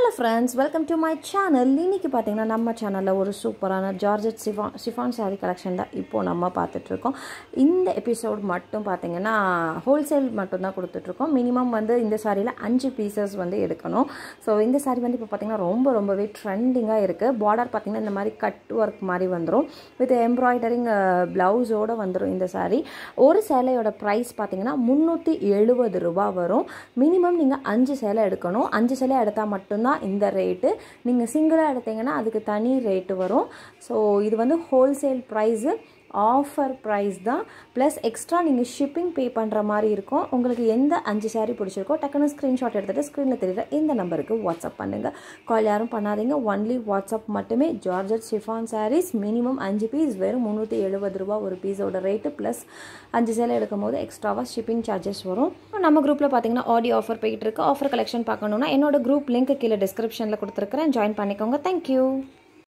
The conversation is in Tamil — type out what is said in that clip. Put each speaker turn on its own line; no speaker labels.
Hello friends, welcome to my channel. இன்னைக்கு பாத்தீங்கன்னா நம்ம சேனல்ல ஒரு சூப்பரான ஜார்ஜெட் சிஃபான் saree collection தான் இப்போ நம்ம பார்த்துட்டு இருக்கோம். இந்த எபிசோட் மட்டும் பாத்தீங்கன்னா ஹோல்சேல் மட்டும் தான் கொடுத்துட்டு இருக்கோம். மினிமம் வந்து இந்த சாரியில 5 பீசஸ் வந்து எடுக்கணும். சோ இந்த saree வந்து இப்போ பாத்தீங்கன்னா ரொம்பவே ட்ரெண்டிங்கா இருக்கு. பார்டர் பாத்தீங்கன்னா இந்த மாதிரி கட் வர்க் மாதிரி வந்துரும். வித் எம்ப்ராய்டரிங் பிளவுஸோட வந்துரும் இந்த saree. ஒரு சேலையோட பிரைஸ் பாத்தீங்கன்னா 370 ரூபாய் வரும். மினிமம் நீங்க 5 சேலை எடுக்கணும். 5 சேலை எடுத்தா மட்டும் இந்த ரேட்டு. நீங்க சிங்கிளா எடுத்தீங்கன்னா அதுக்கு தனி ரேட் வரும். சோ இது வந்து ஹோல்சேல் பிரைஸ், ஆஃபர் பிரைஸ் தான். ப்ளஸ் எக்ஸ்ட்ரா நீங்கள் ஷிப்பிங் பே பண்ணுற மாதிரி இருக்கும். உங்களுக்கு எந்த 5 saree பிடிச்சிருக்கோ டக்குன்னு ஸ்க்ரீன்ஷாட் எடுத்துகிட்டு ஸ்க்ரீனில் தெரியுற இந்த நம்பருக்கு வாட்ஸ்அப் பண்ணுங்கள். கால் யாரும் பண்ணாதீங்க, ஒன்லி வாட்ஸ்அப் மட்டுமே. Georgette chiffon saris minimum 5 piece வெறும் 370 ரூபா ஒரு பீஸோட ரேட்டு. ப்ளஸ் 5 சேலை எடுக்கும் போது எக்ஸ்ட்ராவாக ஷிப்பிங் சார்ஜஸ் வரும். நம்ம குரூப்பில் பார்த்தீங்கன்னா ஆடியோ ஆஃபர் போயிட்டு இருக்கு. ஆஃபர் கலெக்ஷன் பார்க்கணுன்னா என்னோட குரூப் லிங்க் கீழே டிஸ்கிரிப்ஷனில் கொடுத்துருக்குறேன், ஜாயின் பண்ணிக்கோங்க. தேங்க்யூ.